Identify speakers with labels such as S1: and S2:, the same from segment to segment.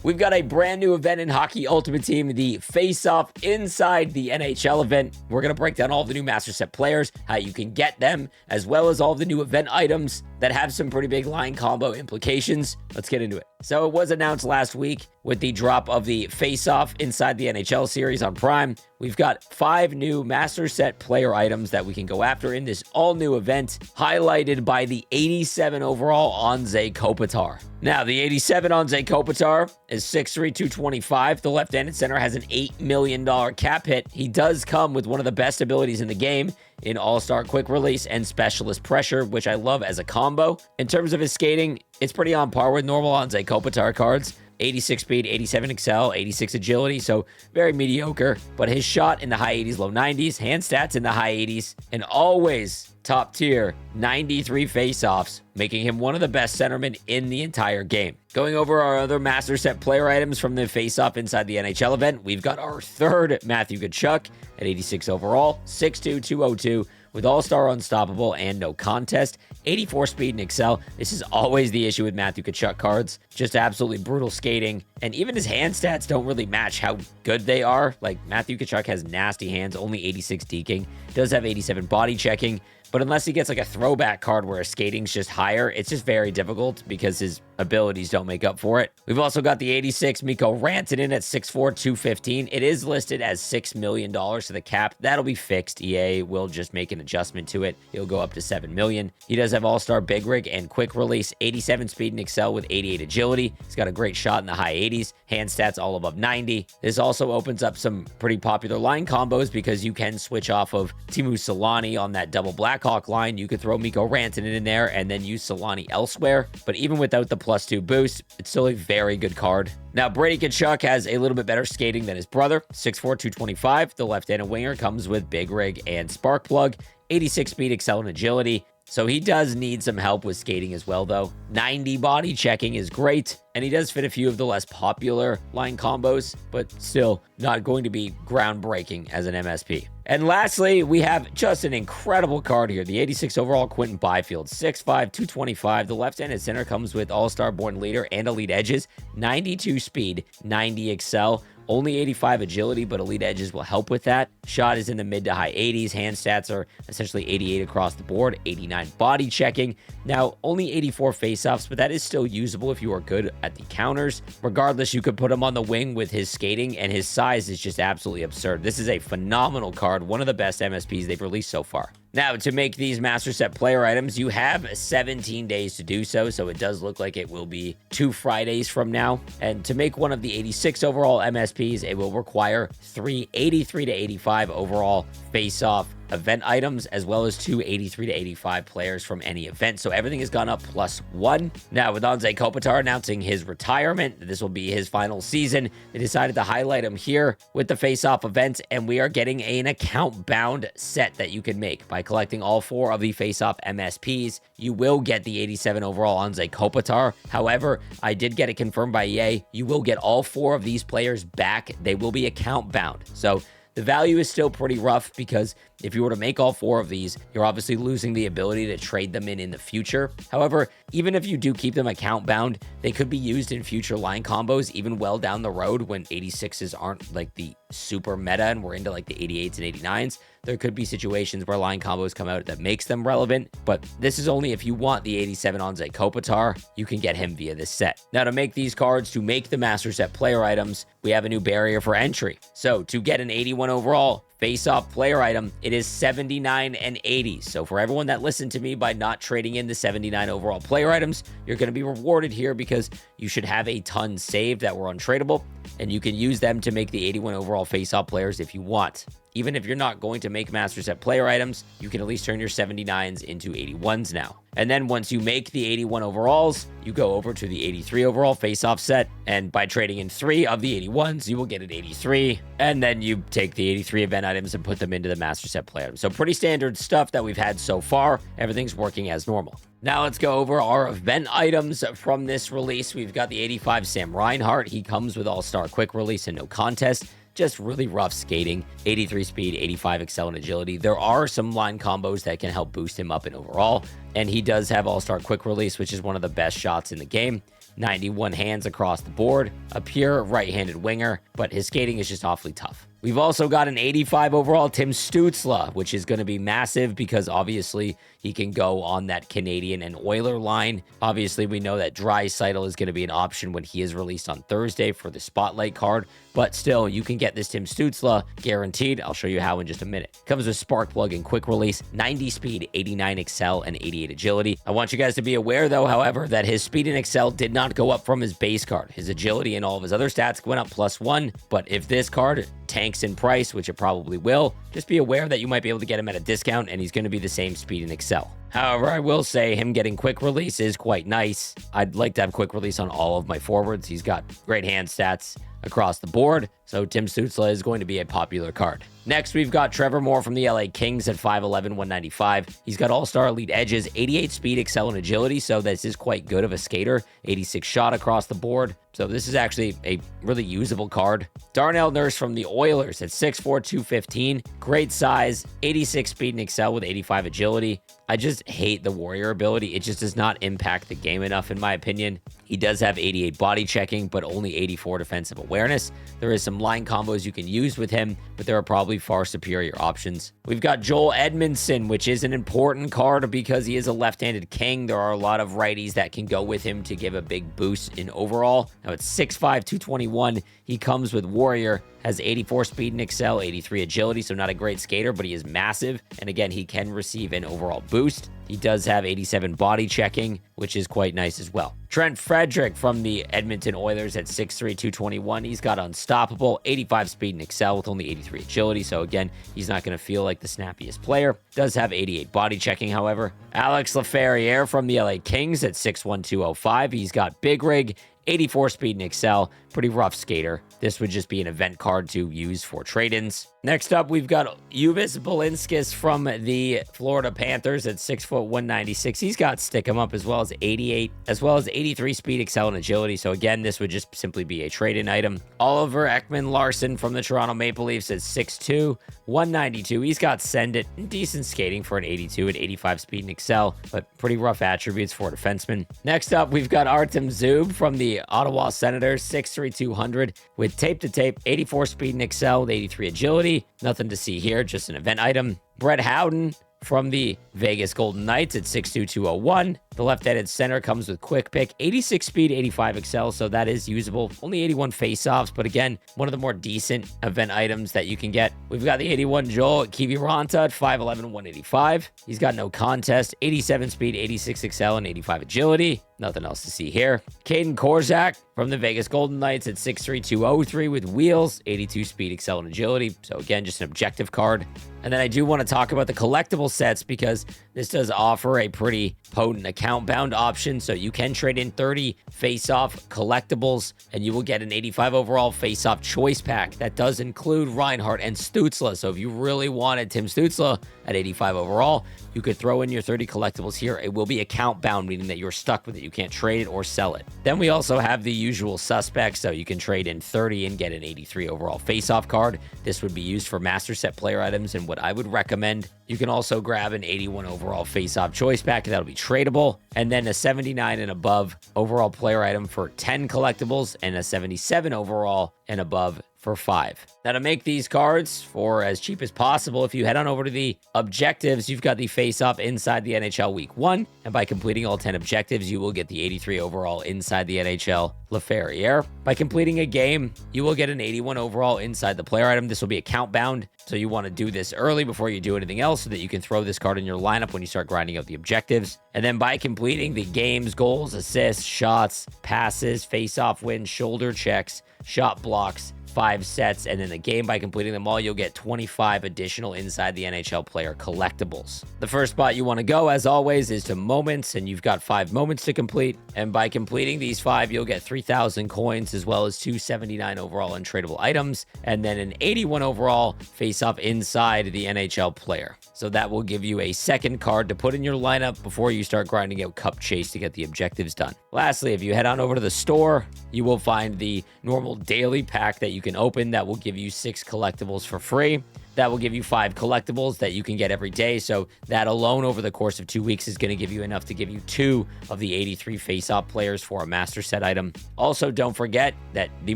S1: We've got a brand new event in Hockey Ultimate Team, the Faceoff inside the NHL event. We're going to break down all the new Master Set players, how you can get them, as well as all the new event items that have some pretty big line combo implications. Let's get into it. So it was announced last week with the drop of the Faceoff inside the NHL series on Prime. We've got 5 new Master Set player items that we can go after in this all-new event, highlighted by the 87 overall Anze Kopitar. Now, the 87 Anze Kopitar is 6'3", 225. The left-handed center has an $8 million cap hit. He does come with one of the best abilities in the game in All-Star Quick Release and Specialist Pressure, which I love as a combo. In terms of his skating, it's pretty on par with normal Anze Kopitar cards. 86 speed, 87 excel, 86 agility, so very mediocre. But his shot in the high 80s, low 90s, hand stats in the high 80s, and always top tier 93 faceoffs, making him one of the best centermen in the entire game. Going over our other Master Set player items from the Faceoff inside the NHL event, we've got our third Matthew Tkachuk at 86 overall, 6'2", 202, with All-Star Unstoppable and No Contest, 84 speed and excel. This is always the issue with Matthew Tkachuk cards. Just absolutely brutal skating. And even his hand stats don't really match how good they are. Like, Matthew Tkachuk has nasty hands, only 86 deking. Does have 87 body checking. But unless he gets like a throwback card where his skating's just higher, it's just very difficult because his abilities don't make up for it. We've also got the 86 Mikko Rantanen at 6'4", 215. It is listed as $6 million to the cap. That'll be fixed. EA will just make an adjustment to it. He'll go up to $7 million. He does have All-Star Big Rig and Quick Release, 87 speed and excel with 88 agility. He's got a great shot in the high 80s. Hand stats all above 90. This also opens up some pretty popular line combos because you can switch off of Teemu Selanne on that double Blackhawk line. You could throw Mikko Rantanen in there and then use Selanne elsewhere. But even without the +2 boost, it's still a very good card. Now, Brady Tkachuk has a little bit better skating than his brother, 6'4", 225. The left-handed winger comes with Big Rig and Spark Plug, 86 speed, excel, and agility. So he does need some help with skating as well, though. 90 body checking is great, and he does fit a few of the less popular line combos, but still not going to be groundbreaking as an MSP. And lastly, we have just an incredible card here. The 86 overall Quinton Byfield, 6'5", 225. The left-handed center comes with All-Star Born Leader and Elite Edges, 92 speed, 90 excel. Only 85 agility, but elite edges will help with that. Shot is in the mid to high 80s. Hand stats are essentially 88 across the board, 89 body checking. Now, only 84 faceoffs, but that is still usable if you are good at the counters. Regardless, you could put him on the wing with his skating, and his size is just absolutely absurd. This is a phenomenal card, one of the best MSPs they've released so far. Now, to make these Master Set player items, you have 17 days to do so, so it does look like it will be 2 Fridays from now. And to make one of the 86 overall MSPs, it will require 3 83 to 85 overall face-off event items, as well as 2 83 to 85 players from any event. So everything has gone up +1. Now, with Anze Kopitar announcing his retirement, this will be his final season, they decided to highlight him here with the face-off event, and we are getting an account-bound set that you can make. By collecting all 4 of the face-off MSPs, you will get the 87 overall Anze Kopitar. However, I did get it confirmed by EA, you will get all 4 of these players back. They will be account-bound. So the value is still pretty rough because if you were to make all 4 of these, you're obviously losing the ability to trade them in the future. However, even if you do keep them account bound, they could be used in future line combos even well down the road when 86s aren't like the super meta and we're into like the 88s and 89s. There could be situations where line combos come out that makes them relevant, but this is only if you want the 87 Anze Kopitar, you can get him via this set. Now, to make these cards, to make the Master Set player items, we have a new barrier for entry. So to get an 81 overall face-off player item, it is 79 and 80. So for everyone that listened to me by not trading in the 79 overall player items, you're going to be rewarded here because you should have a ton saved that were untradeable, and you can use them to make the 81 overall face-off players if you want. Even if you're not going to make Master Set player items, you can at least turn your 79s into 81s now. And then once you make the 81 overalls, you go over to the 83 overall face-off set, and by trading in 3 of the 81s, you will get an 83, and then you take the 83 event items and put them into the Master Set player items. So pretty standard stuff that we've had so far. Everything's working as normal. Now let's go over our event items from this release. We've got the 85 Sam Reinhart. He comes with All-Star Quick Release and No Contest. Just really rough skating, 83 speed, 85 excel and agility. There are some line combos that can help boost him up in overall, and he does have All-Star Quick Release, which is one of the best shots in the game. 91 hands across the board, a pure right-handed winger, but his skating is just awfully tough. We've also got an 85 overall Tim Stützle, which is going to be massive because obviously he can go on that Canadian and Oiler line. Obviously, we know that Draisaitl is going to be an option when he is released on Thursday for the Spotlight card, but still, you can get this Tim Stützle guaranteed. I'll show you how in just a minute. Comes with Spark Plug and Quick Release, 90 speed, 89 excel, and 88 agility. I want you guys to be aware, though, however, that his speed and excel did not go up from his base card. His agility and all of his other stats went up +1, but if this card tanks in price, which it probably will, just be aware that you might be able to get him at a discount, and he's going to be the same speed and excel. However, I will say him getting quick release is quite nice. I'd like to have quick release on all of my forwards. He's got great hand stats across the board, so Tim Stützle is going to be a popular card. Next, we've got Trevor Moore from the LA Kings at 5'11", 195. He's got all-star elite edges, 88 speed, excel, and agility, so this is quite good of a skater. 86 shot across the board, so this is actually a really usable card. Darnell Nurse from the Oilers at 6'4", 215. Great size, 86 speed and excel with 85 agility. I just hate the Warrior ability. It just does not impact the game enough, in my opinion. He does have 88 body checking, but only 84 defensive awareness. There is some line combos you can use with him, but there are probably far superior options. We've got Joel Edmondson, which is an important card because he is a left-handed king. There are a lot of righties that can go with him to give a big boost in overall. Now it's 6'5", 221. He comes with Warrior, has 84 speed and excel, 83 agility, so not a great skater, but he is massive. And again, he can receive an overall boost. He does have 87 body checking, which is quite nice as well. Trent Frederick from the Edmonton Oilers at 6'3", 221. He's got unstoppable, 85 speed and excel with only 83 agility. So again, he's not going to feel like the snappiest player. Does have 88 body checking, however. Alex Laferriere from the LA Kings at 6'1", 205. He's got big rig, 84 speed and excel, pretty rough skater. This would just be an event card to use for trade-ins. Next up, we've got Uvis Balinskis from the Florida Panthers at 6', 196. He's got stick 'em up as well as 88, as well as 83 speed, excel, and agility. So again, this would just simply be a trade-in item. Oliver Ekman-Larsson from the Toronto Maple Leafs at 6'2", 192. He's got send it, decent skating for an 82 and 85 speed and excel, but pretty rough attributes for a defenseman. Next up, we've got Artem Zub from the Ottawa Senators, 6'3", 200 with tape-to-tape, 84 speed and excel with 83 agility. Nothing to see here, just an event item. Brett Howden from the Vegas Golden Knights at 6'2", 201. The left-handed center comes with quick pick, 86 speed, 85 excel, so that is usable. Only 81 face-offs, but again, one of the more decent event items that you can get. We've got the 81 Joel Kiviranta at 5'11", 185. He's got no contest, 87 speed, 86 excel, and 85 agility. Nothing else to see here. Caden Korczak from the Vegas Golden Knights at 6'3", 203 with wheels, 82 speed, excel, and agility. So again, just an objective card. And then I do want to talk about the collectible sets because this does offer a pretty potent account-bound option. So you can trade in 30 face-off collectibles and you will get an 85 overall face-off choice pack. That does include Reinhardt and Stützle. So if you really wanted Tim Stützle at 85 overall, you could throw in your 30 collectibles here. It will be account-bound, meaning that you're stuck with it. You can't trade it or sell it. Then we also have the usual suspects. So you can trade in 30 and get an 83 overall face-off card. This would be used for master set player items and what I would recommend. You can also grab an 81 overall face-off choice pack. That'll be tradable. And then a 79 and above overall player item for 10 collectibles and a 77 overall and above for 5. Now, to make these cards for as cheap as possible, if you head on over to the objectives, you've got the face-off inside the NHL Week 1. And by completing all 10 objectives, you will get the 83 overall inside the NHL Laferriere. By completing a game, you will get an 81 overall inside the player item. This will be account bound. So you want to do this early before you do anything else so that you can throw this card in your lineup when you start grinding out the objectives. And then by completing the games, goals, assists, shots, passes, face-off wins, shoulder checks, shot blocks, 5 sets, and in the game, by completing them all, you'll get 25 additional inside the NHL player collectibles. The first spot you want to go, as always, is to moments, and you've got 5 moments to complete. And by completing these 5, you'll get 3,000 coins, as well as 279 overall untradeable items, and then an 81 overall face-off inside the NHL player. So that will give you a second card to put in your lineup before you start grinding out Cup Chase to get the objectives done. Lastly, if you head on over to the store, you will find the normal daily pack that you can open that will give you 6 collectibles for free. That will give you 5 collectibles that you can get every day. So that alone over the course of 2 weeks is going to give you enough to give you 2 of the 83 face-off players for a master set item. Also, don't forget that the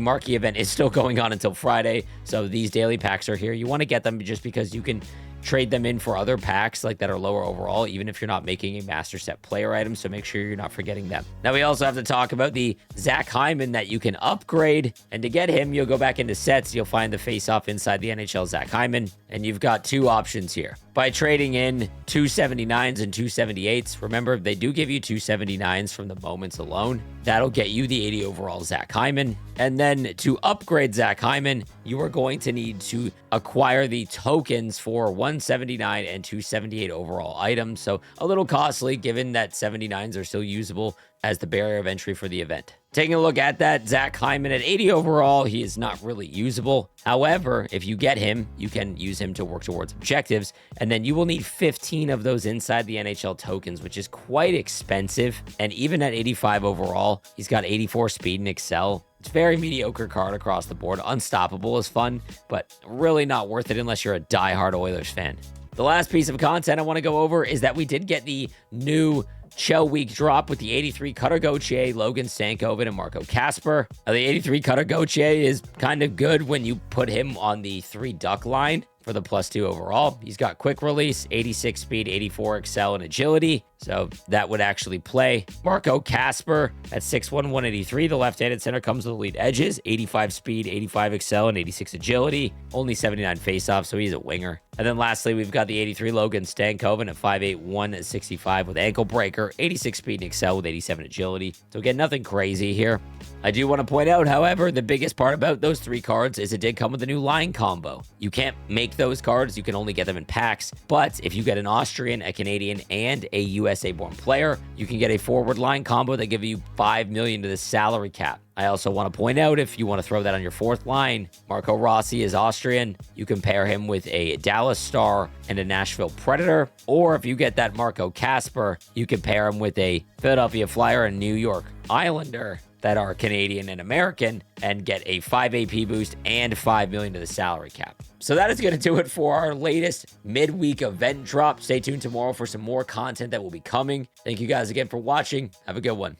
S1: marquee event is still going on until Friday. So these daily packs are here. You want to get them just because you can trade them in for other packs like that are lower overall, even if you're not making a master set player item. So make sure you're not forgetting them. Now we also have to talk about the Zach Hyman that you can upgrade, and to get him, you'll go back into sets. You'll find the face-off inside the NHL Zach Hyman, and you've got 2 options here. By trading in 279s and 278s, remember they do give you 279s from the moments alone. That'll get you the 80 overall Zach Hyman. And then to upgrade Zach Hyman, you are going to need to acquire the tokens for 179 and 278 overall items. So a little costly given that 79s are still usable as the barrier of entry for the event. Taking a look at that, Zach Hyman at 80 overall, he is not really usable. However, if you get him, you can use him to work towards objectives, and then you will need 15 of those inside the NHL tokens, which is quite expensive. And even at 85 overall, he's got 84 speed and excel. It's a very mediocre card across the board. Unstoppable is fun, but really not worth it unless you're a diehard Oilers fan. The last piece of content I want to go over is that we did get the new Shell Week drop with the 83 Cutter Gauthier, Logan Stankoven, and Marco Kasper. The 83 Cutter Gauthier is kind of good when you put him on the 3 duck line for the +2 overall. He's got quick release, 86 speed, 84 excel, and agility. So that would actually play. Marco Kasper at 6'1", 183. The left-handed center comes with elite edges, 85 speed, 85 excel, and 86 agility. Only 79 faceoff, so he's a winger. And then lastly, we've got the 83 Logan Stankoven at 5'8", 165 with ankle breaker, 86 speed and excel with 87 agility. So again, nothing crazy here. I do want to point out, however, the biggest part about those 3 cards is it did come with a new line combo. You can't make those cards. You can only get them in packs. But if you get an Austrian, a Canadian, and a USA-born player, you can get a forward line combo that give you $5 million to the salary cap. I also want to point out, if you want to throw that on your 4th line, Marco Rossi is Austrian. You can pair him with a Dallas Star and a Nashville Predator. Or if you get that Marco Kasper, you can pair him with a Philadelphia Flyer and New York Islander that are Canadian and American and get a 5 AP boost and $5 million to the salary cap. So that is going to do it for our latest midweek event drop. Stay tuned tomorrow for some more content that will be coming. Thank you guys again for watching. Have a good one.